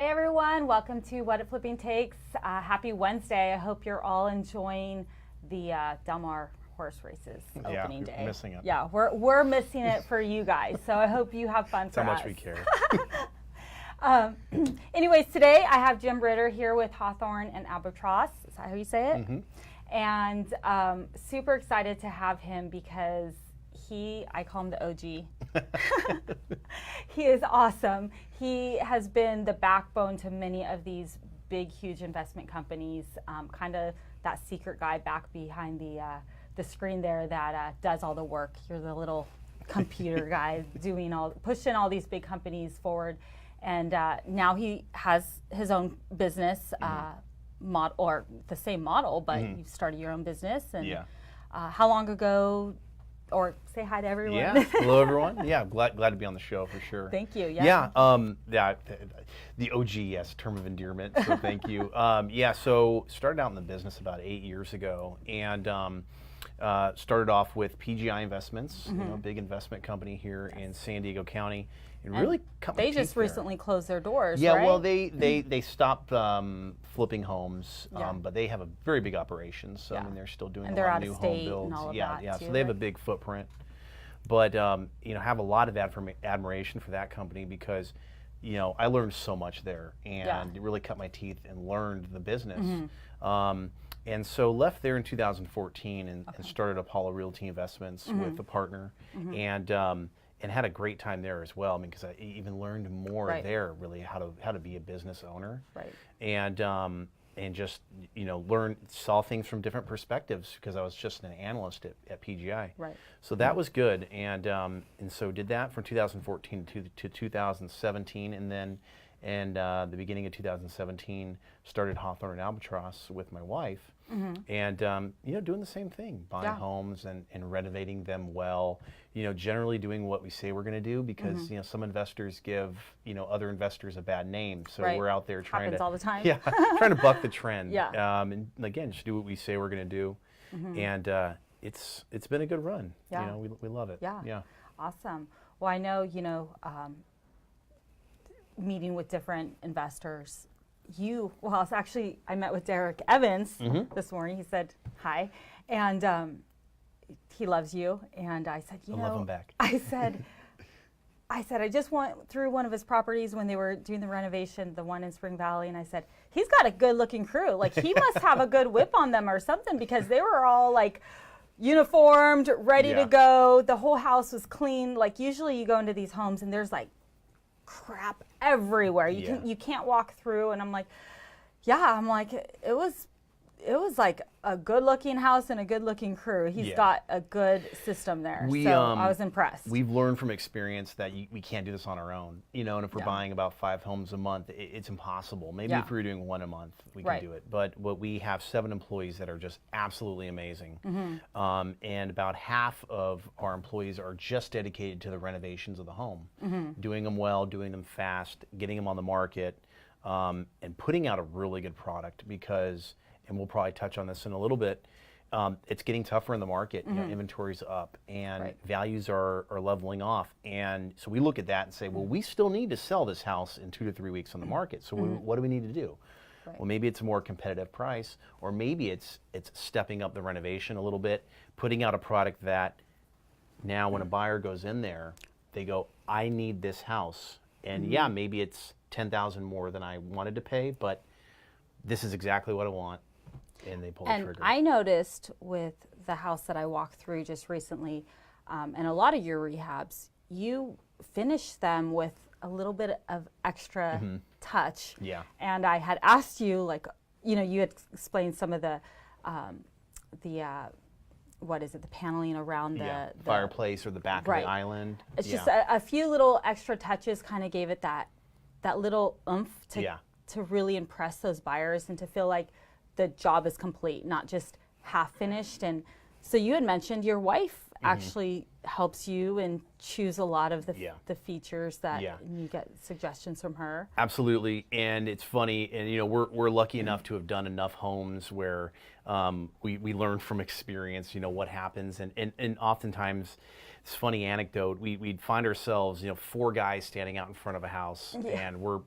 Hey everyone, welcome to What It Flipping Takes. Happy Wednesday. I hope you're all enjoying the Del Mar horse races opening day. We're missing it. Yeah, we're missing it for you guys. So I hope you have fun for us. That's how much we care. Anyways, today I have Jim Ritter here with Hawthorn and Albatross. Is that how you say it? Mm-hmm. And super excited to have him because I call him the OG. He is awesome. He has been the backbone to many of these big, huge investment companies, kind of that secret guy back behind the screen there that does all the work. You're the little computer guy pushing all these big companies forward. And now he has his own business model, or the same model, but you've started your own business. And how long ago? Or say hi to everyone. Yeah, hello everyone. Yeah, glad to be on the show for sure. Thank you. Yeah, the OG, yes, term of endearment. So thank you. So started out in the business about 8 years ago, and started off with PGI Investments, big investment company here in San Diego County, and really cut my teeth They just recently closed their doors. Yeah, right? well, they stopped flipping homes, but they have a very big operation. So I mean, they're still doing a lot of new home builds. And all of yeah, that yeah. too, So they have a big footprint, but have a lot of admiration for that company because, I learned so much there and really cut my teeth and learned the business. And so left there in 2014 and started Apollo Realty Investments with a partner, and had a great time there as well. I mean, because I even learned more there, really how to be a business owner, and just saw things from different perspectives because I was just an analyst at PGI. Right. So that was good, and so did that from 2014 to 2017, and then the beginning of 2017 started Hawthorn and Albatross with my wife, and doing the same thing, buying homes and renovating them well. Generally doing what we say we're going to do because some investors give other investors a bad name, so we're out there trying Happens all the time. trying to buck the trend. And again, just do what we say we're going to do, and it's been a good run. Yeah. We love it. Yeah. Awesome. Well, I know meeting with different investors. I met with Derek Evans this morning. He said hi, and he loves you. And I said, I love him back. I said, I just went through one of his properties when they were doing the renovation, the one in Spring Valley, and I said, he's got a good-looking crew. Like, he must have a good whip on them or something because they were all like uniformed, ready to go. The whole house was clean. Like, usually you go into these homes and there's like crap everywhere. You can't walk through, and I'm like, it was like a good-looking house and a good-looking crew. He's got a good system there. So I was impressed. We've learned from experience that we can't do this on our own. And if we're buying about 5 homes a month, it's impossible. Maybe if we were doing 1 a month, we can do it. But we have 7 employees that are just absolutely amazing. And about half of our employees are just dedicated to the renovations of the home, doing them well, doing them fast, getting them on the market, and putting out a really good product because, and we'll probably touch on this in a little bit, it's getting tougher in the market. Inventory's up and values are leveling off. And so we look at that and say, well, we still need to sell this house in 2 to 3 weeks on the market. So what do we need to do? Well, maybe it's a more competitive price, or maybe it's stepping up the renovation a little bit, putting out a product that now when a buyer goes in there, they go, I need this house. And maybe it's $10,000 more than I wanted to pay, but this is exactly what I want. And they pull the trigger. I noticed with the house that I walked through just recently, and a lot of your rehabs, you finish them with a little bit of extra touch. Yeah. And I had asked you, you had explained some of the what is it, the paneling around the fireplace or the back of the island. It's just a few little extra touches kind of gave it that little oomph to really impress those buyers and to feel like the job is complete, not just half finished. And so you had mentioned your wife actually helps you and choose a lot of the features that you get suggestions from her. Absolutely, and it's funny, and we're lucky enough to have done enough homes where we learn from experience, what happens, and oftentimes, it's a funny anecdote, we'd find ourselves, 4 guys standing out in front of a house, and we're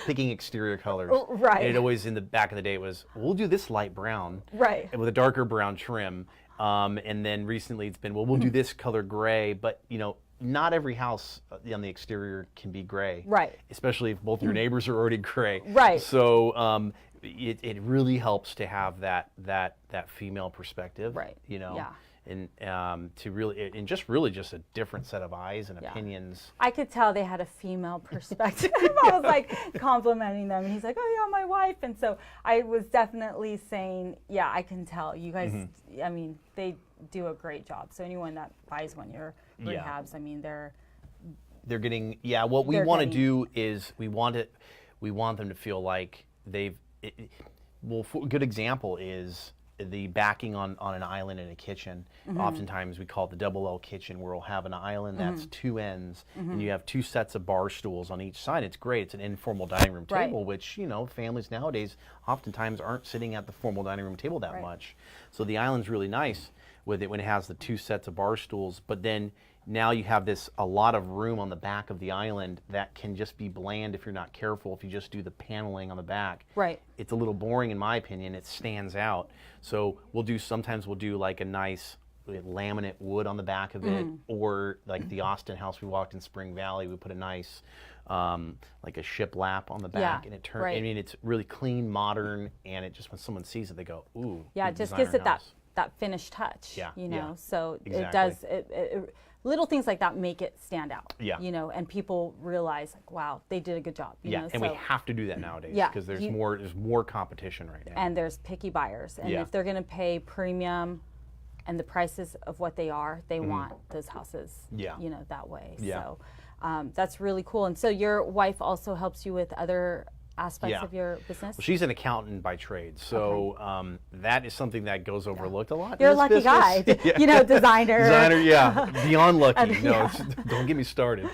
picking exterior colors. Right. And it always, in the back of the day, it was, we'll do this light brown. Right. With a darker brown trim. And then recently it's been, well, we'll do this color gray. But, you know, not every house on the exterior can be gray. Right. Especially if both your neighbors are already gray. Right. So it really helps to have that female perspective. Right. You know. Yeah. And to really, and just really just a different set of eyes and opinions. I could tell they had a female perspective. I was like complimenting them, and he's like, "Oh yeah, my wife." And so I was definitely saying, "Yeah, I can tell you guys. I mean, they do a great job. So anyone that buys one of your rehabs, I mean, they're getting What we want to do is we want them to feel like they've. A good example is the backing on an island in a kitchen. Oftentimes we call it the double L kitchen, where we'll have an island that's two ends, and you have two sets of bar stools on each side. It's great. It's an informal dining room table, which, you know, families nowadays oftentimes aren't sitting at the formal dining room table that much. So the island's really nice with it when it has the two sets of bar stools, but then now you have a lot of room on the back of the island that can just be bland if you're not careful, if you just do the paneling on the back. Right. It's a little boring in my opinion. It stands out. So sometimes we'll do like a nice laminate wood on the back of it, or like the Austin house we walked in Spring Valley, we put a nice like a shiplap on the back, and it turns, I mean, it's really clean, modern, and it just, when someone sees it, they go, ooh. Yeah, it just gives it that finished touch, you know, so it does, little things like that make it stand out, you know, and people realize, like, wow, they did a good job. You know, and we have to do that nowadays, because there's more competition right now. And there's picky buyers, and if they're going to pay premium and the prices of what they are, they want those houses, you know, that way. So that's really cool. And so your wife also helps you with other aspects of your business? Well, she's an accountant by trade, so that is something that goes overlooked a lot. You're a lucky guy, you know, designer. Beyond lucky. No, don't get me started.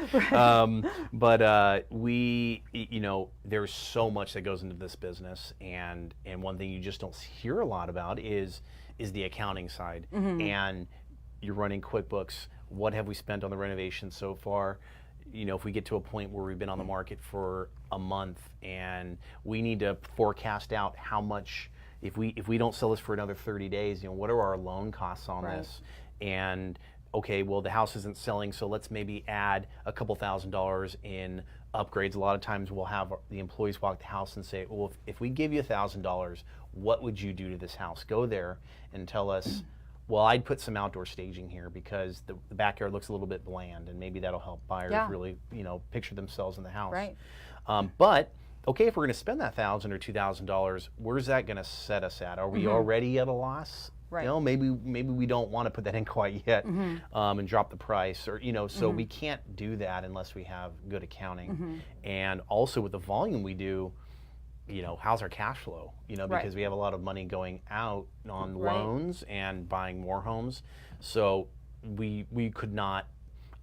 But we, you know, there's so much that goes into this business, and one thing you just don't hear a lot about is the accounting side. And you're running QuickBooks. What have we spent on the renovation so far? You know, if we get to a point where we've been on the market for a month and we need to forecast out how much, if we don't sell this for another 30 days, you know, what are our loan costs on this? And okay, well, the house isn't selling, so let's maybe add a couple $1,000s in upgrades. A lot of times we'll have the employees walk the house and say, well, if we give you $1,000, what would you do to this house? Go there and tell us, well, I'd put some outdoor staging here because the backyard looks a little bit bland, and maybe that'll help buyers really, you know, picture themselves in the house. Right. But okay, if we're going to spend that $1,000 or $2,000, where's that going to set us at? Are we already at a loss? Right. You know, maybe we don't want to put that in quite yet, and drop the price, or, you know, so we can't do that unless we have good accounting. And also with the volume we do, you know, how's our cash flow? You know, because we have a lot of money going out on loans and buying more homes. So we could not,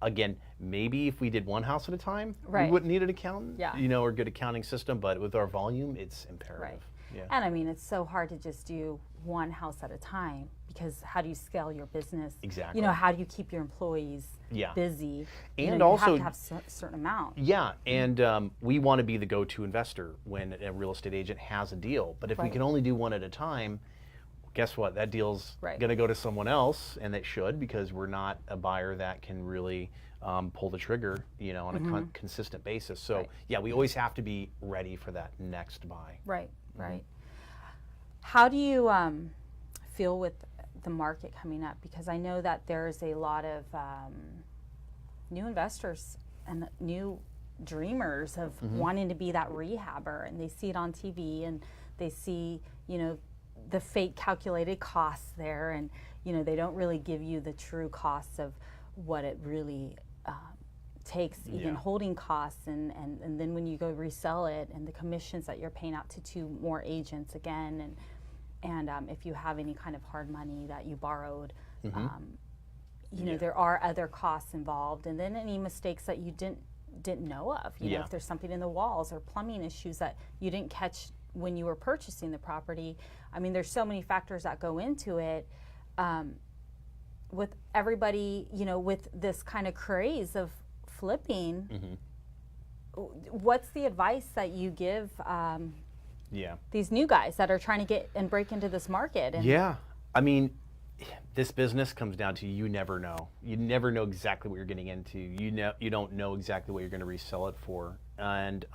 again, maybe if we did one house at a time, we wouldn't need an accountant, you know, or a good accounting system, but with our volume, it's imperative. And I mean, it's so hard to just do one house at a time, because how do you scale your business? Exactly. You know, how do you keep your employees busy? And you know, also, you have to have a certain amount. And we want to be the go-to investor when a real estate agent has a deal. But if we can only do one at a time, guess what? That deal's going to go to someone else, and it should, because we're not a buyer that can really pull the trigger, you know, on a consistent basis. So we always have to be ready for that next buy. Right. How do you feel with the market coming up? Because I know that there's a lot of new investors and new dreamers of wanting to be that rehabber, and they see it on TV, and they see, you know, the fake calculated costs there, and, you know, they don't really give you the true costs of what it really takes, even holding costs, and then when you go resell it, and the commissions that you're paying out to 2 more agents again, and if you have any kind of hard money that you borrowed, you know, there are other costs involved, and then any mistakes that you didn't know of. You know, if there's something in the walls or plumbing issues that you didn't catch when you were purchasing the property. I mean, there's so many factors that go into it. With everybody, you know, with this kind of craze of flipping, what's the advice that you give Yeah. these new guys that are trying to get and break into this market? And Yeah. I mean, this business comes down to you never know. You never know exactly what you're getting into. You don't know exactly what you're going to resell it for. And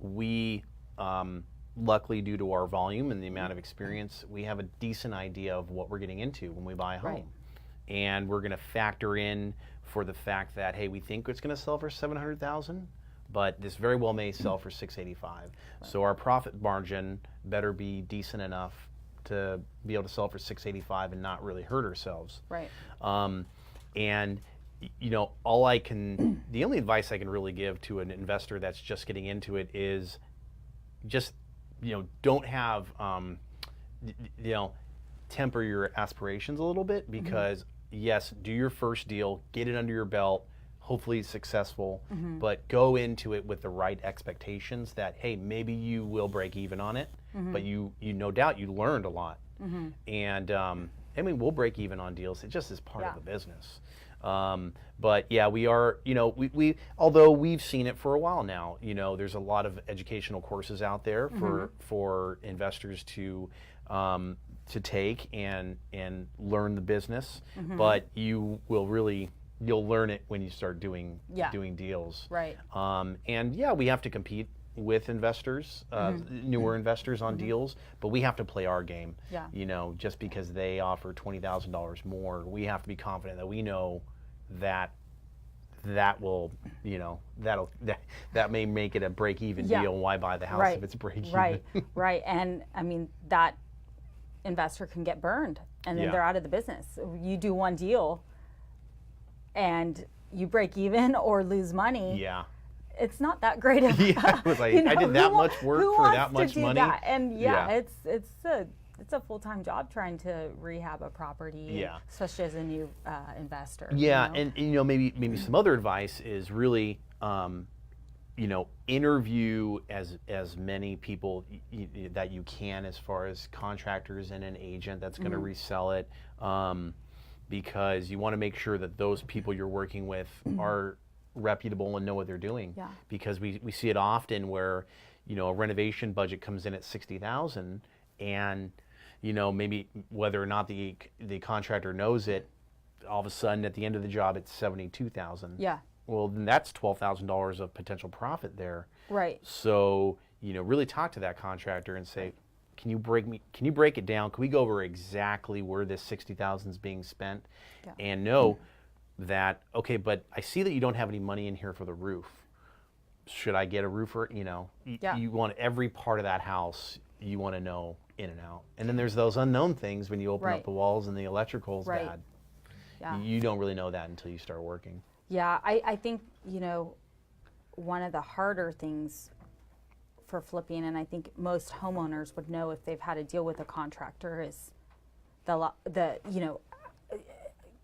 we, luckily, due to our volume and the amount of experience, we have a decent idea of what we're getting into when we buy a home. Right. And we're going to factor in for the fact that, hey, we think it's going to sell for $700,000, but this very well may sell for $685,000. Right. So our profit margin better be decent enough to be able to sell for $685,000 and not really hurt ourselves. Right. And you know, the only advice I can really give to an investor that's just getting into it is just, don't have, temper your aspirations a little bit, because yes, do your first deal, get it under your belt, hopefully it's successful, but go into it with the right expectations that, hey, maybe you will break even on it, but you no doubt you learned a lot. And I mean, we'll break even on deals. It just is part of the business. But yeah, we are, we although we've seen it for a while now, there's a lot of educational courses out there for investors to take and learn the business, but you'll learn it when you start doing deals. Right. And yeah, we have to compete with investors, newer investors on deals, but we have to play our game. Yeah. Just because they offer $20,000 more, we have to be confident that we know that will, that may make it a break-even deal. Why buy the house if it's break-even? Right. And I mean, that investor can get burned, and then they're out of the business. You do one deal, and you break even or lose money. Yeah. It's not that great of I was like, I did that much work for that much money. That? And it's a full-time job trying to rehab a property, especially as a new investor. Yeah, and maybe some other advice is really, interview as many people that you can, as far as contractors and an agent that's going to resell it, because you want to make sure that those people you're working with are reputable and know what they're doing. Yeah. Because we see it often where, a renovation budget comes in at $60,000, and maybe whether or not the contractor knows it, all of a sudden at the end of the job it's $72,000. Yeah. Well, then that's $12,000 of potential profit there. Right. So really talk to that contractor and say, Can you break it down? Can we go over exactly where this $60,000 is being spent, and know that, okay, but I see that you don't have any money in here for the roof. Should I get a roofer? You want every part of that house, you want to know in and out. And then there's those unknown things when you open up the walls and the electrical's bad. Yeah. You don't really know that until you start working. Yeah, I think, one of the harder things for flipping, and I think most homeowners would know if they've had to deal with a contractor, is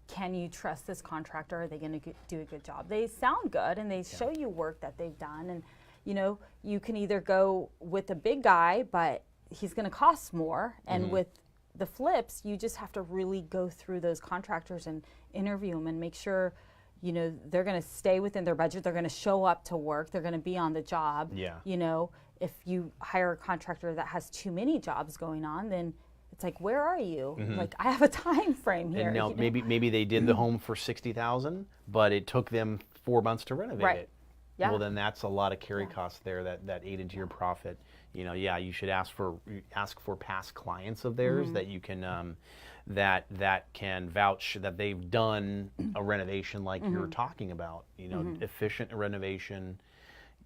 can you trust this contractor? Are they going to do a good job? They sound good, and they show you work that they've done. And, you can either go with a big guy, but he's going to cost more. And with the flips, you just have to really go through those contractors and interview them and make sure, they're going to stay within their budget. They're going to show up to work. They're going to be on the job. Yeah. If you hire a contractor that has too many jobs going on, then it's like, where are you? Like, I have a time frame here. And now maybe they did the home for $60,000, but it took them 4 months to renovate it. Yeah. Well, then that's a lot of carry costs there that ate into your profit. You should ask for past clients of theirs that you can that can vouch that they've done a renovation like you're talking about. Efficient renovation,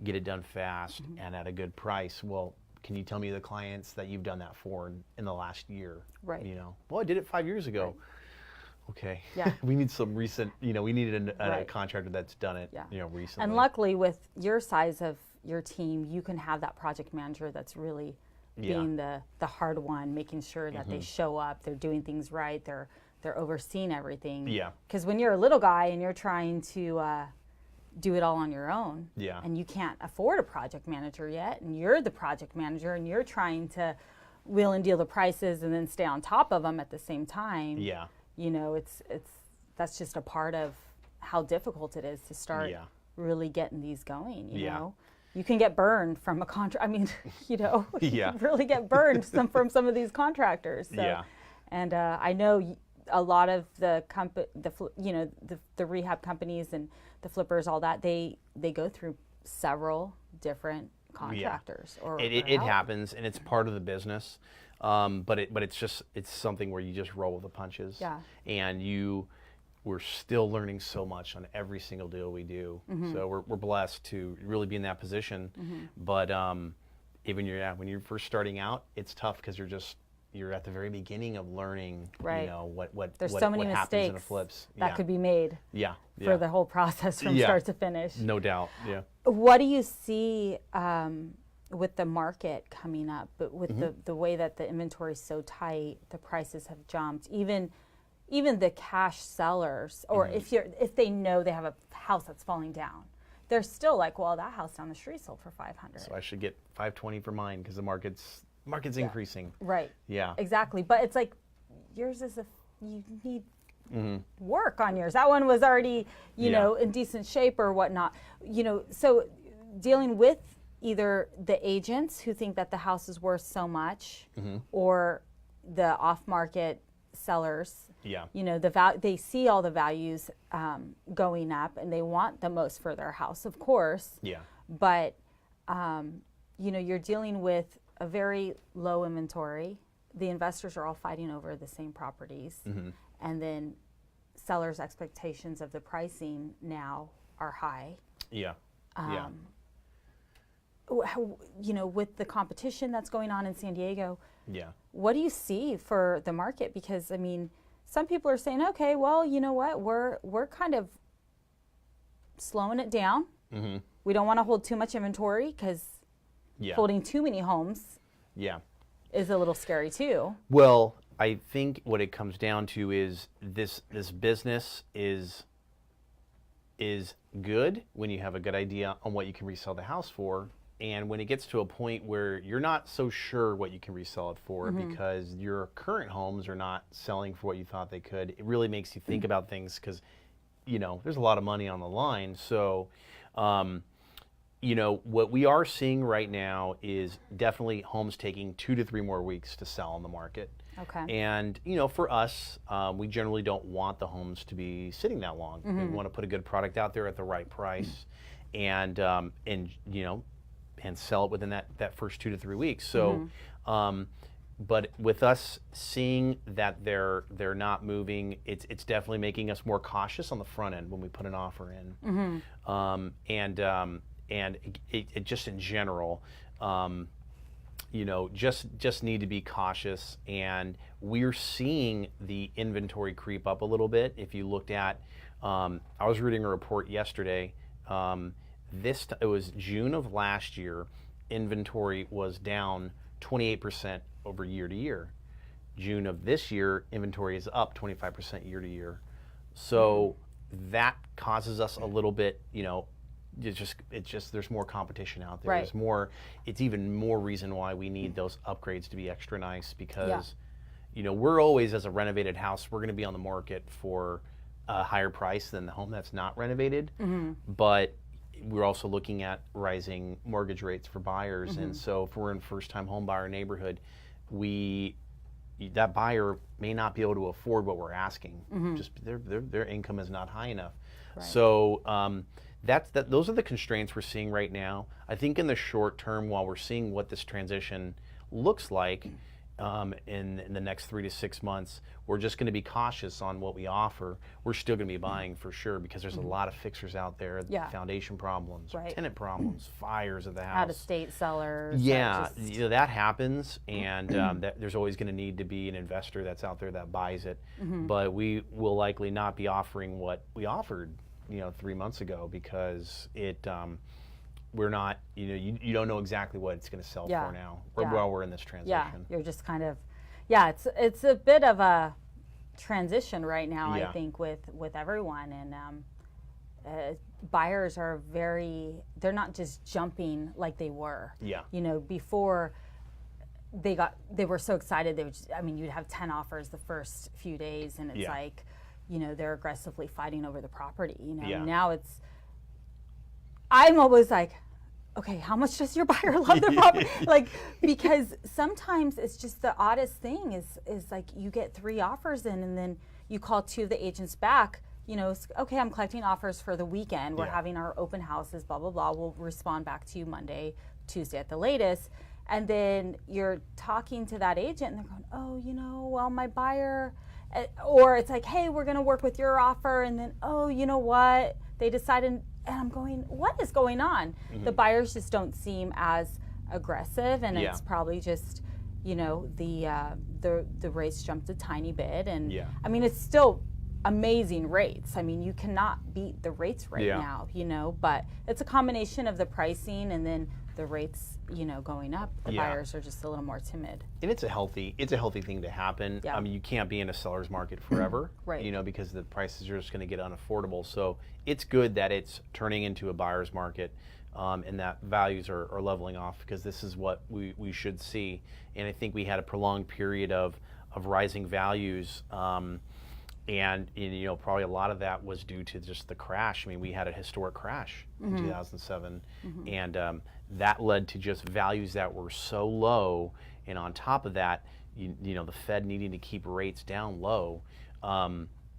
get it done fast and at a good price. Well, can you tell me the clients that you've done that for in the last year? Right. Well, I did it 5 years ago. Right. Okay. Yeah. We need some recent. We needed a contractor that's done it. Recently. And luckily, with your size of your team, you can have that project manager that's really being the hard one, making sure that they show up, they're doing things right, they're overseeing everything. Yeah. Because when you're a little guy and you're trying to do it all on your own, and you can't afford a project manager yet, and you're the project manager, and you're trying to wheel and deal the prices and then stay on top of them at the same time. Yeah. That's just a part of how difficult it is to start really getting these going, you Yeah. know. You can get burned from a contract. I mean, you know, you Yeah. can really get burned from some of these contractors. So, Yeah. and I know a lot of the rehab companies and the flippers, all that, they go through several different contractors. Yeah. Or it happens, and it's part of the business. But it's something where you just roll with the punches. Yeah. And we're still learning so much on every single deal we do. Mm-hmm. So we're blessed to really be in that position. Mm-hmm. But even when you're first starting out, it's tough because you're at the very beginning of learning. Right. You know what There's what, so many what happens in the mistakes flips that could be made Yeah. for the whole process from Yeah. start to finish. No doubt. Yeah. What do you see with the market coming up, but with the way that the inventory is so tight, the prices have jumped, even the cash sellers, or if they know they have a house that's falling down, they're still like, well, that house down the street sold for $500. So I should get $520 for mine because the market's increasing. Right. Yeah. Exactly. But it's like yours is you need work on yours. That one was already, you know, in decent shape or whatnot. You know, so dealing with either the agents who think that the house is worth so much, or the off-market sellers. Yeah. You know, they see all the values going up, and they want the most for their house, of course. Yeah. But you know, you're dealing with a very low inventory. The investors are all fighting over the same properties, and then sellers' expectations of the pricing now are high. Yeah. You know, with the competition that's going on in San Diego, Yeah. what do you see for the market? Because I mean, some people are saying, okay, well, you know what, we're kind of slowing it down. We don't want to hold too much inventory because holding too many homes is a little scary too. Well, I think what it comes down to is this business is good when you have a good idea on what you can resell the house for. And when it gets to a point where you're not so sure what you can resell it for because your current homes are not selling for what you thought they could, it really makes you think about things because, you know, there's a lot of money on the line. So, you know, what we are seeing right now is definitely homes taking 2 to 3 more weeks to sell on the market. Okay. And, you know, for us, we generally don't want the homes to be sitting that long. We want to put a good product out there at the right price and you know, and sell it within that first 2 to 3 weeks. So, but with us seeing that they're not moving, it's definitely making us more cautious on the front end when we put an offer in. And it just in general, you know, just need to be cautious. And we're seeing the inventory creep up a little bit. If you looked at, I was reading a report yesterday. It was June of last year, inventory was down 28% over year to year. June of this year, inventory is up 25% year to year. So that causes us a little bit, you know, it's just there's more competition out there. Right. It's even more reason why we need those upgrades to be extra nice because, you know, we're always, as a renovated house, we're going to be on the market for a higher price than the home that's not renovated. But we're also looking at rising mortgage rates for buyers. And so if we're in first-time home buyer neighborhood, that buyer may not be able to afford what we're asking. Just their income is not high enough. Right. So those are the constraints we're seeing right now. I think in the short term, while we're seeing what this transition looks like in the next 3 to 6 months, we're just going to be cautious on what we offer. We're still going to be buying for sure because there's a lot of fixers out there, foundation problems, tenant problems, fires of the house. Out-of-state sellers. Yeah, you know, that happens, and there's always going to need to be an investor that's out there that buys it. But we will likely not be offering what we offered, you know, 3 months ago because we're not, you know, you don't know exactly what it's going to sell for now while we're in this transition. Yeah, you're just kind of, it's a bit of a transition right now, I think, with everyone. And buyers are they're not just jumping like they were. Yeah. You know, before they were so excited, you'd have 10 offers the first few days, and it's like, you know, they're aggressively fighting over the property. You know, now I'm always like, okay, how much does your buyer love the property? Like, because sometimes it's just the oddest thing is like you get 3 offers in and then you call 2 of the agents back, you know, okay, I'm collecting offers for the weekend. We're having our open houses, blah, blah, blah. We'll respond back to you Monday, Tuesday at the latest. And then you're talking to that agent and they're going, oh, you know, well, my buyer, or it's like, hey, we're going to work with your offer. And then, oh, you know what? They decided, and I'm going, what is going on? The buyers just don't seem as aggressive, and it's probably just, you know, the rates jumped a tiny bit. And I mean, it's still amazing rates. I mean, you cannot beat the rates right now, you know, but it's a combination of the pricing and then the rates, you know, going up. The buyers are just a little more timid. And it's a healthy thing to happen. I mean, you can't be in a seller's market forever, you know, because the prices are just going to get unaffordable. So it's good that it's turning into a buyer's market, and that values are leveling off, because this is what we should see. And I think we had a prolonged period of rising values. And you know, probably a lot of that was due to just the crash. I mean, we had a historic crash in 2007, and that led to just values that were so low. And on top of that, you know, the Fed needing to keep rates down low.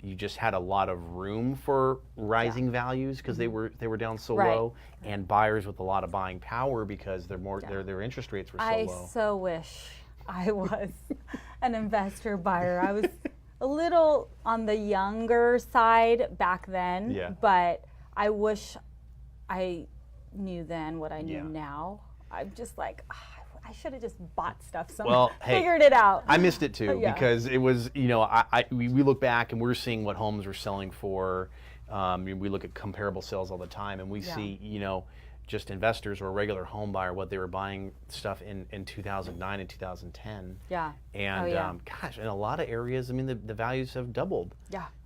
You just had a lot of room for rising values because they were down so low, and buyers with a lot of buying power because their interest rates were so low. I so wish I was an investor buyer. I was a little on the younger side back then, but I wish I knew then what I knew now. I'm just like, I should have just bought stuff somewhere. Well, hey, figured it out. I missed it too because it was, you know, we look back and we're seeing what homes were selling for. We look at comparable sales all the time, and we see, you know, just investors or a regular home buyer, what they were buying stuff in 2009 and 2010. And gosh, in a lot of areas, I mean, the values have doubled.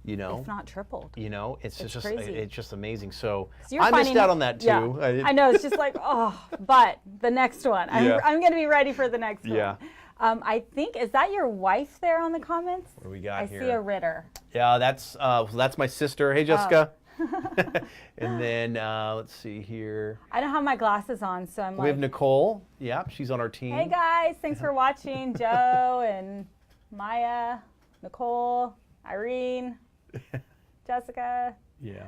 You know, if not tripled. You know, it's crazy. just amazing. So I missed out on that too. I know, it's just like, oh, but the next one, I'm going to be ready for the next one. I think, is that your wife there on the comments? What do we got here? I see a Ritter. Yeah, that's my sister. Hey, Jessica. And then let's see here. I don't have my glasses on, so I'm like. We have Nicole. Yeah, she's on our team. Hey guys, thanks for watching. Joe and Maya, Nicole, Irene, Jessica. Yeah.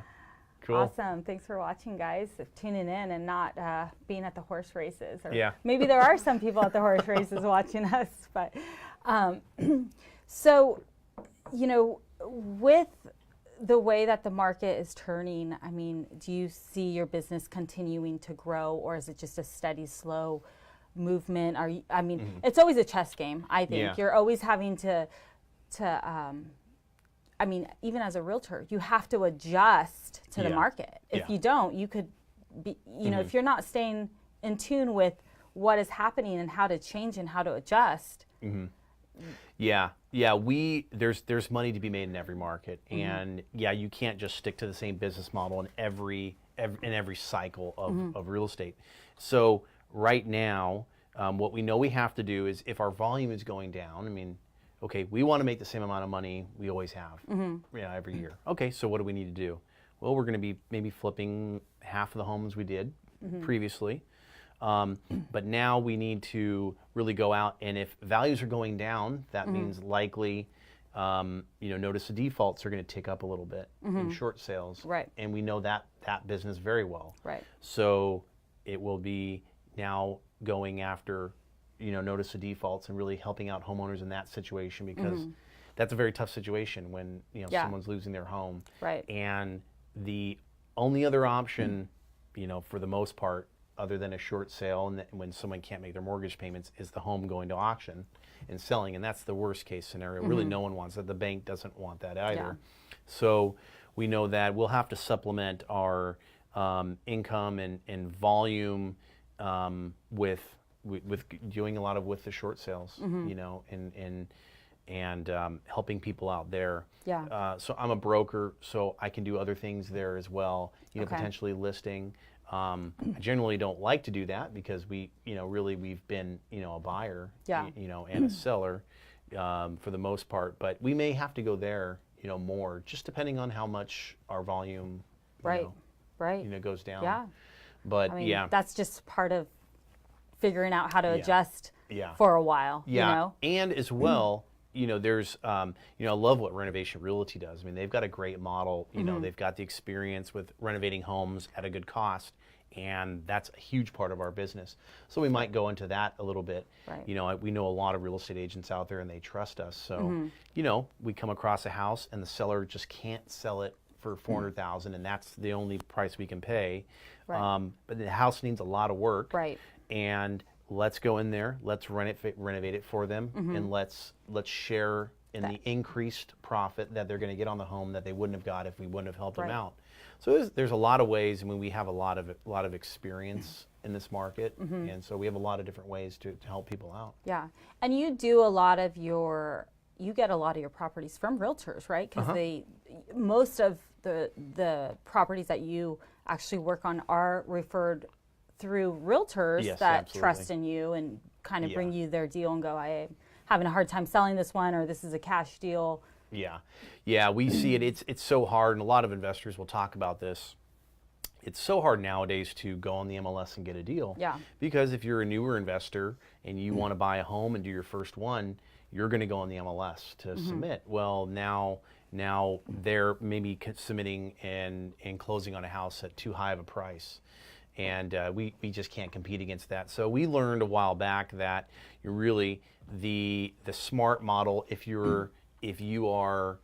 Cool. Awesome. Thanks for watching, guys. Tuning in and not being at the horse races. Or maybe there are some people at the horse races watching us. But so, you know, with the way that the market is turning, I mean, do you see your business continuing to grow, or is it just a steady, slow movement? I mean, it's always a chess game, I think. You're always having to I mean, even as a realtor, you have to adjust to the market. If you don't, you could be, you know, if you're not staying in tune with what is happening and how to change and how to adjust. There's money to be made in every market, and you can't just stick to the same business model in every cycle of real estate. So right now, what we know we have to do is, if our volume is going down, I mean, okay, we want to make the same amount of money we always have, every year. Okay, so what do we need to do? Well, we're going to be maybe flipping half of the homes we did previously. But now we need to really go out, and if values are going down, that means likely, you know, notice the defaults are going to tick up a little bit in short sales. And we know that business very well. So it will be now going after, you know, notice the defaults and really helping out homeowners in that situation, because that's a very tough situation when, you know, someone's losing their home. And the only other option, you know, for the most part, other than a short sale and when someone can't make their mortgage payments, is the home going to auction and selling. And that's the worst case scenario. Really, no one wants that. The bank doesn't want that either. So we know that we'll have to supplement our income and volume with doing a lot of with the short sales, you know, and helping people out there. So I'm a broker, so I can do other things there as well, you know, potentially listing. I generally don't like to do that because we've been, you know, a buyer, you know, and a seller for the most part. But we may have to go there, you know, more, just depending on how much our volume, you know, goes down. But I mean, that's just part of figuring out how to adjust Yeah. for a while. Yeah. You know? And as well, there's, I love what Renovation Realty does. I mean, they've got a great model. They've got the experience with renovating homes at a good cost, and that's a huge part of our business. So we might go into that a little bit. Right. We know a lot of real estate agents out there, and they trust us. So, we come across a house, and the seller just can't sell it for $400,000, and that's the only price we can pay. Right. But the house needs a lot of work. Right. And let's go in there, let's renovate it for them, and let's share in the increased profit that they're going to get on the home that they wouldn't have got if we wouldn't have helped them out. So there's a lot of ways. I mean, we have a lot of experience in this market, and so we have a lot of different ways to help people out. Yeah, and you do a lot of you get a lot of your properties from realtors, right? Because most of the properties that you actually work on are referred through realtors that absolutely. trust in you and kind of bring you their deal and go, I'm having a hard time selling this one, or this is a cash deal. Yeah, we see it. It's so hard, and a lot of investors will talk about this. It's so hard nowadays to go on the MLS and get a deal. Yeah. Because if you're a newer investor and you want to buy a home and do your first one, you're going to go on the MLS to submit. Well, now they're maybe submitting and closing on a house at too high of a price. And we just can't compete against that. So we learned a while back that you're really the smart model, if you are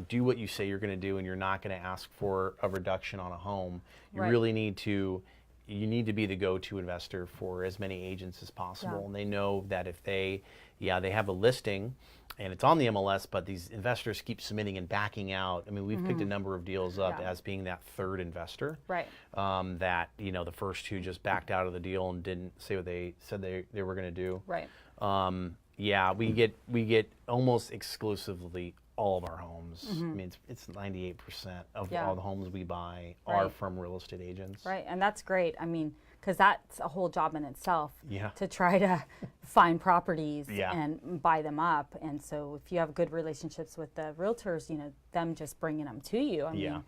do what you say you're going to do, and you're not going to ask for a reduction on a home, you really need to be the go-to investor for as many agents as possible. And they know that if they have a listing and it's on the MLS, but these investors keep submitting and backing out. I mean, we've picked a number of deals up as being that third investor. Right. That, the first two just backed out of the deal and didn't say what they said they were going to do. Right. We get almost exclusively all of our homes. I mean, it's 98% of all the homes we buy are from real estate agents. Right, and that's great. I mean, because that's a whole job in itself to try to find properties and buy them up. And so if you have good relationships with the realtors, them just bringing them to you, I mean,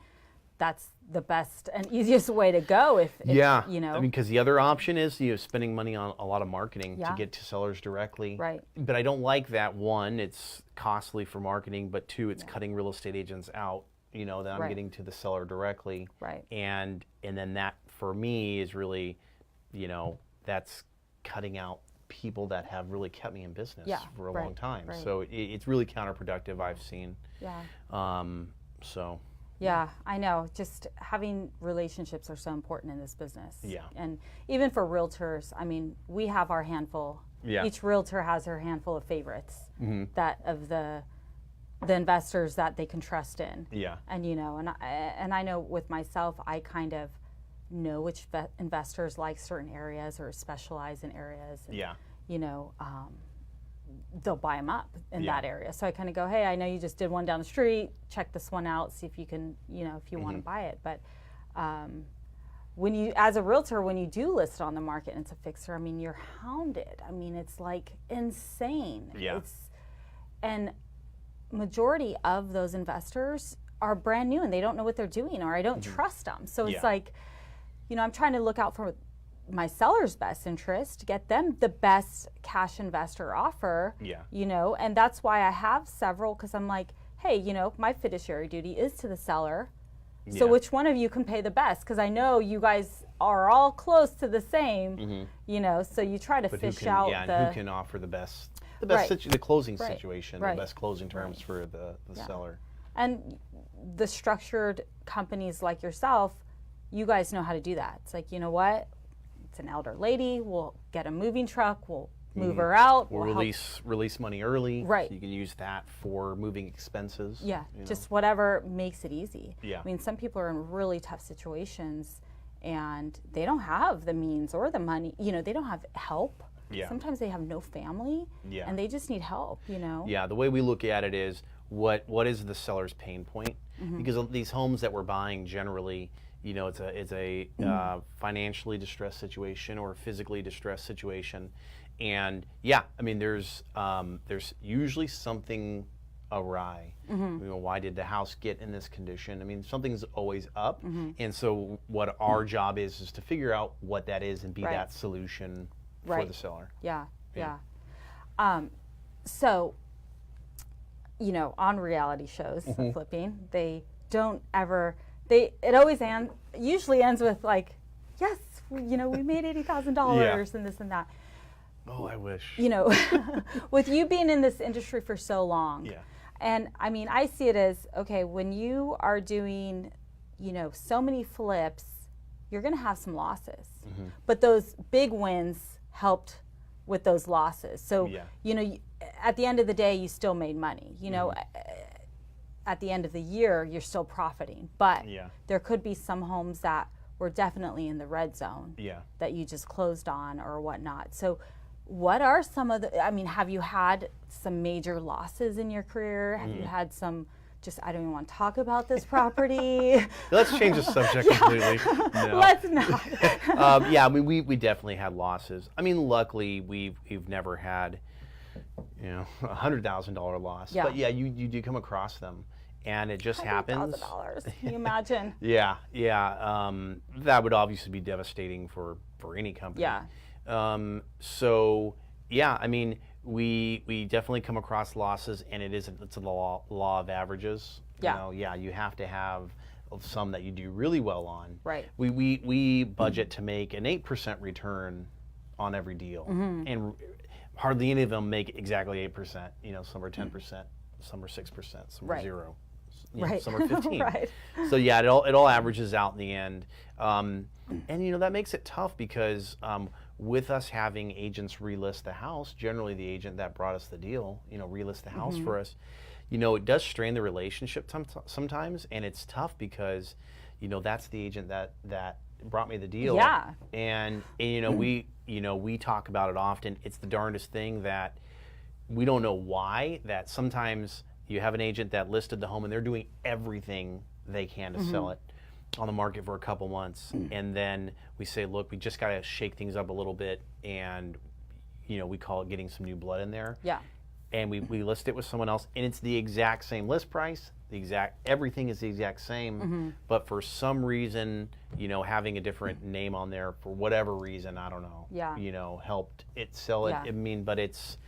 that's the best and easiest way to go. If I mean, because the other option is spending money on a lot of marketing to get to sellers directly. Right. But I don't like that. One, it's costly for marketing, but two, it's cutting real estate agents out. That I'm getting to the seller directly. Right. And then that for me is really, that's cutting out people that have really kept me in business for a long time. Right. So it's really counterproductive, I've seen. Yeah. So. Yeah, I know. Just having relationships are so important in this business. Yeah. And even for realtors, I mean, we have our handful. Yeah. Each realtor has her handful of favorites that of the investors that they can trust in. Yeah. And and I know with myself, I kind of know which investors like certain areas or specialize in areas. And, they'll buy them up in that area. So I kind of go, hey, I know you just did one down the street. Check this one out. See if you can, if you want to buy it. But when you, as a realtor, when you do list it on the market and it's a fixer, I mean, you're hounded. I mean, it's like insane. Yeah. And majority of those investors are brand new and they don't know what they're doing, or I don't trust them. So it's like, I'm trying to look out for my seller's best interest, get them the best cash investor offer, and that's why I have several, because I'm like, hey, my fiduciary duty is to the seller. So which one of you can pay the best? Because I know you guys are all close to the same, so you try to fish out and who can offer the best the closing situation, the best closing terms for the seller. And the structured companies like yourself, you guys know how to do that. It's like, you know what? It's an elder lady. We'll get a moving truck. We'll move her out. We'll release money early. Right. So you can use that for moving expenses. Yeah. Just whatever makes it easy. Yeah. I mean, some people are in really tough situations and they don't have the means or the money. They don't have help. Yeah. Sometimes they have no family. Yeah. And they just need help. Yeah. The way we look at it is what is the seller's pain point? Because these homes that we're buying generally, it's a financially distressed situation or a physically distressed situation, and I mean there's usually something awry? Why did the house get in this condition? I mean, something's always up, and so what our job is to figure out what that is and be that solution for the seller. Yeah. So, on reality shows, flipping, they don't ever. It always usually ends with like, yes, we made $80,000 and this and that. Oh, I wish. With you being in this industry for so long. Yeah. And I mean, I see it as, okay, when you are doing, so many flips, you're going to have some losses. But those big wins helped with those losses. So, at the end of the day, you still made money. At the end of the year, you're still profiting. But there could be some homes that were definitely in the red zone that you just closed on or whatnot. So what are some of have you had some major losses in your career? Have you had some, I don't even want to talk about this property. Let's change the subject completely. No. Let's not. We definitely had losses. I mean, luckily we've never had, $100,000 loss. Yeah. But you do come across them. And it just happens. $100,000. Can you imagine? Yeah. That would obviously be devastating for any company. Yeah. I mean, we definitely come across losses, and it's a law of averages. You have to have some that you do really well on. Right. We budget to make an 8% return on every deal, and hardly any of them make exactly 8%. Some are 10%, some are 6%, some are 0. Some are 15. Right. So it all averages out in the end, and that makes it tough because with us having agents relist the house, generally the agent that brought us the deal, relist the house for us, it does strain the relationship sometimes, and it's tough because, that's the agent that brought me the deal. Yeah. And we talk about it often. It's the darndest thing that we don't know why that sometimes. You have an agent that listed the home and they're doing everything they can to sell it on the market for a couple months. And then we say, look, we just got to shake things up a little bit. And, we call it getting some new blood in there. Yeah. And we list it with someone else. And it's the exact same list price. Everything is the exact same. But for some reason, having a different name on there for whatever reason, I don't know, helped it sell it. I mean, but it's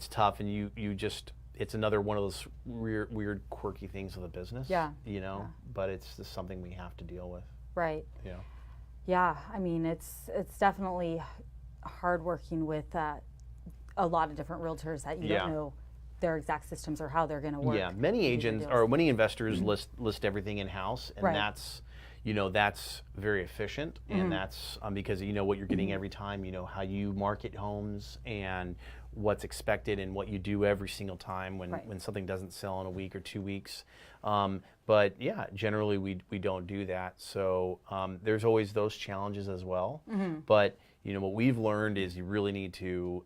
tough. And it's another one of those weird, quirky things of the business. But it's just something we have to deal with. Right. Yeah. I mean, it's definitely hard working with a lot of different realtors that you don't know their exact systems or how they're going to work. Yeah. Many agents or many investors list everything in house, and that's very efficient, and that's because what you're getting every time, how you market homes and what's expected and what you do every single time when something doesn't sell in a week or 2 weeks. But generally we don't do that. So there's always those challenges as well. But what we've learned is you really need to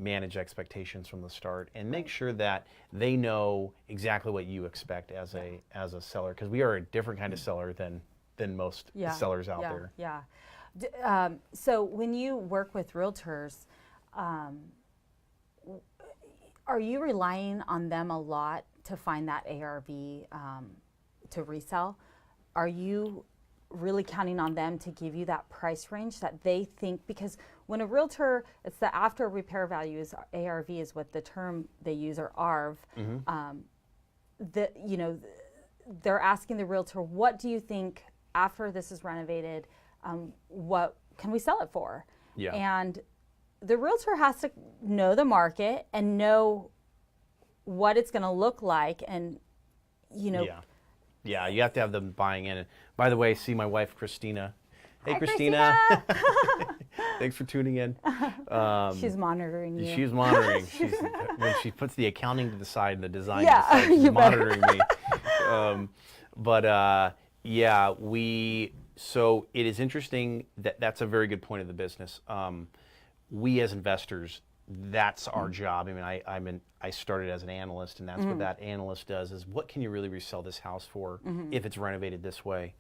manage expectations from the start and make sure that they know exactly what you expect as a seller, because we are a different kind of seller than most sellers out there. Yeah. So when you work with realtors, are you relying on them a lot to find that ARV to resell? Are you really counting on them to give you that price range that they think? Because when a realtor, it's the after repair value is ARV is what the term they use, or ARV. They're asking the realtor, what do you think after this is renovated? What can we sell it for? Yeah. And the realtor has to know the market and know what it's going to look like, and you have to have them buying in. By the way, see my wife Christina. Hey, Hi, Christina. Thanks for tuning in. She's monitoring you. She's monitoring. When she puts the accounting to the side and the design to the side, she's monitoring me. So it is interesting that's a very good point of the business. We as investors, that's our job. I mean, I started as an analyst, and that's what that analyst does, is what can you really resell this house for if it's renovated this way?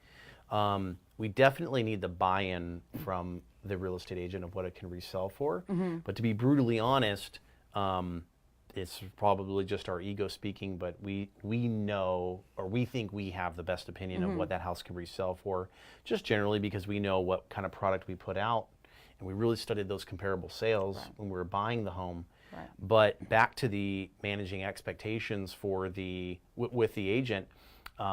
We definitely need the buy-in from the real estate agent of what it can resell for. But to be brutally honest, it's probably just our ego speaking, but we know, or we think we have the best opinion of what that house can resell for, just generally because we know what kind of product we put out, and we really studied those comparable sales when we were buying the home. Right. But back to the managing expectations for with the agent,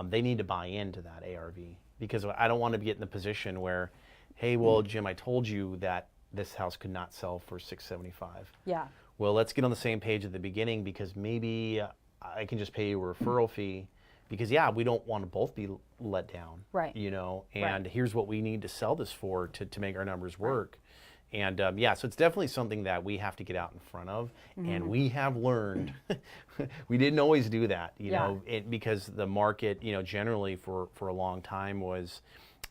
they need to buy into that ARV, because I don't want to get in the position where, hey, well, Jim, I told you that this house could not sell for $675. Yeah. Well, let's get on the same page at the beginning, because maybe I can just pay you a referral fee, because we don't want to both be let down. Right. And here's what we need to sell this for to make our numbers work. And so it's definitely something that we have to get out in front of, and we have learned. We didn't always do that, because the market, generally for a long time was,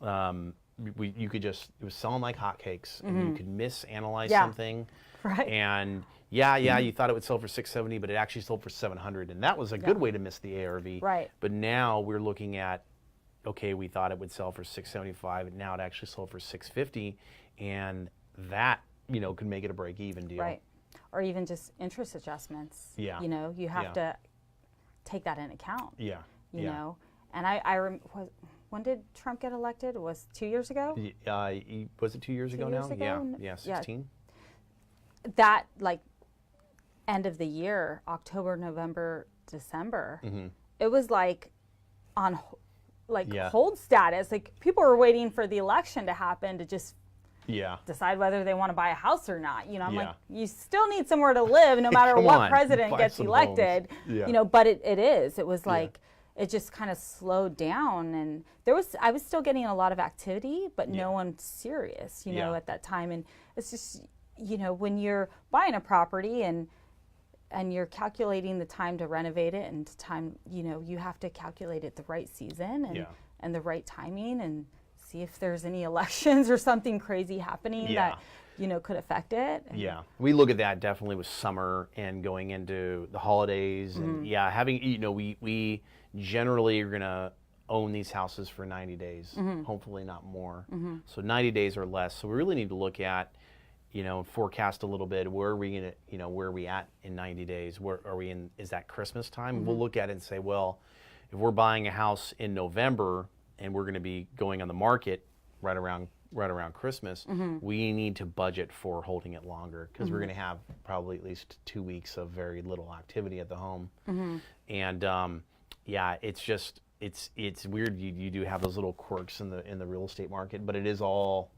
you could just, it was selling like hotcakes, and you could misanalyze something, right? And you thought it would sell for $670, but it actually sold for $700, and that was a good way to miss the ARV. Right. But now we're looking at, okay, we thought it would sell for $675, and now it actually sold for $650, and that, could make it a break-even deal. Right. Or even just interest adjustments. Yeah. You have to take that in account. Yeah. You know, and when did Trump get elected? It was 2 years ago? Was it 2 years ago now? Ago? Yeah, 16. That, end of the year, October, November, December, it was on hold status. People were waiting for the election to happen to just decide whether they want to buy a house or not. I'm like, you still need somewhere to live no matter what president gets elected. But it was it just kind of slowed down, and I was still getting a lot of activity, but no one serious, at that time. And it's just, when you're buying a property and you're calculating the time to renovate it and time, you have to calculate it the right season and the right timing, and see if there's any elections or something crazy happening that could affect it. And we look at that definitely with summer and going into the holidays, and having, we generally are gonna own these houses for 90 days, hopefully not more. So 90 days or less. So we really need to look at, forecast a little bit. Where are we gonna, where are we at in 90 days? Where are we in? Is that Christmas time? We'll look at it and say, well, if we're buying a house in November and we're going to be going on the market right around Christmas, we need to budget for holding it longer, because we're going to have probably at least 2 weeks of very little activity at the home. And it's just it's weird. You do have those little quirks in the real estate market, but it is all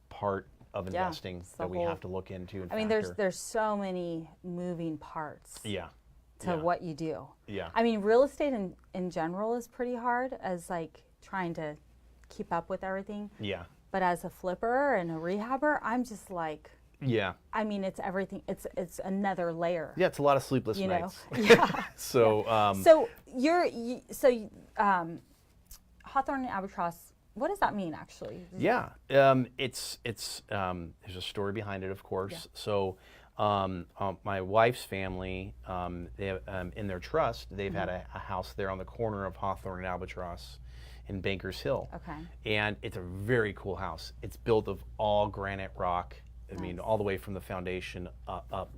part of investing that we have to look into. And there's so many moving parts. To what you do. Real estate in general is pretty hard, as trying to keep up with everything. But as a flipper and a rehabber, I'm just it's everything. It's another layer. It's a lot of sleepless nights. So Hawthorn and Albatross, what does that mean actually? It's there's a story behind it, of course. So my wife's family, they have, in their trust, they've had a house there on the corner of Hawthorn and Albatross in Bankers Hill. And it's a very cool house. It's built of all granite rock. All the way from the foundation up,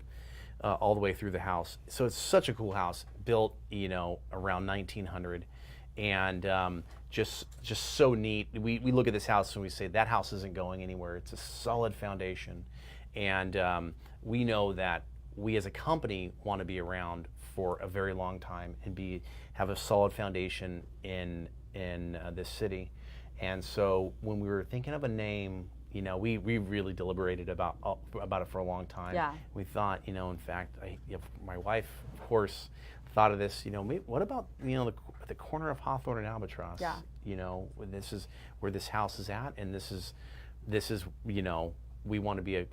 all the way through the house. So it's such a cool house, built, around 1900, and just so neat. We look at this house and we say, that house isn't going anywhere. It's a solid foundation, and we know that we as a company want to be around for a very long time and have a solid foundation in this city. And so when we were thinking of a name, we really deliberated about it for a long time. We thought, in fact, my wife, of course, thought of this. What about the corner of Hawthorn and Albatross? This is where this house is at, and this is we want to be a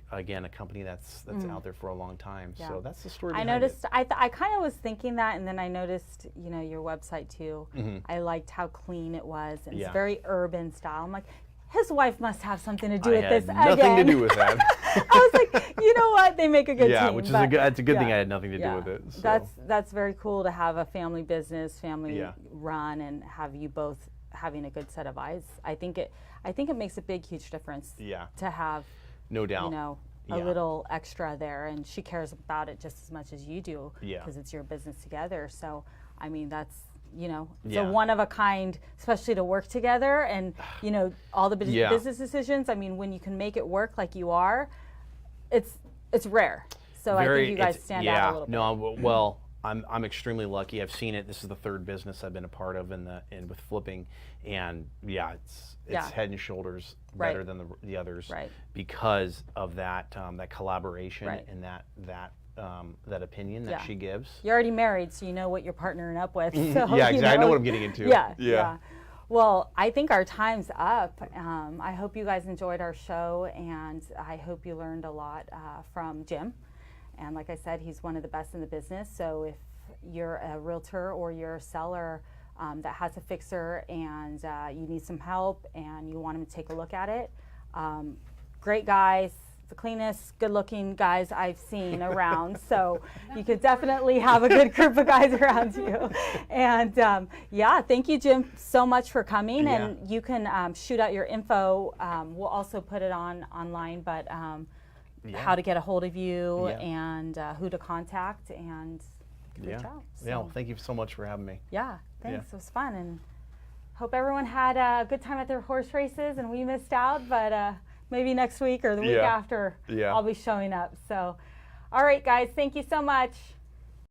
company that's out there for a long time. So that's the story behind it. I kind of was thinking that, and then I noticed, your website too. I liked how clean it was, and it's very urban style. I'm like, his wife must have something to do with this again. Nothing to do with that. I was like, you know what? They make a good team. Which is that's a good thing I had nothing to do with it. So. That's very cool to have a family business, family run, and have you both having a good set of eyes. I think it makes a big, huge difference. To have. No doubt. little extra there, and she cares about it just as much as you do, Yeah. because it's your business together. So, I mean, that's, it's Yeah. a one of a kind, especially to work together, and all the business decisions. I mean, when you can make it work like you are, it's rare. So I think you guys stand out a little bit. No, well, I'm extremely lucky. I've seen it. This is the third business I've been a part of in with flipping, and it's head and shoulders better than the others, because of that collaboration and that opinion that she gives. You're already married, so you know what you're partnering up with. So, yeah, exactly. I know what I'm getting into. Yeah. Well, I think our time's up. I hope you guys enjoyed our show, and I hope you learned a lot from Jim. And like I said, he's one of the best in the business. So if you're a realtor or you're a seller that has a fixer and you need some help and you want him to take a look at it, great guys, the cleanest, good-looking guys I've seen around. So you could definitely have a good group of guys around you. And thank you, Jim, so much for coming. Yeah. And you can shoot out your info. We'll also put it online, but how to get a hold of you and who to contact, and reach out. So. Yeah, well, thank you so much for having me. Yeah, thanks. It was fun, and hope everyone had a good time at their horse races, and we missed out, but maybe next week or the week after I'll be showing up. So, all right, guys, thank you so much.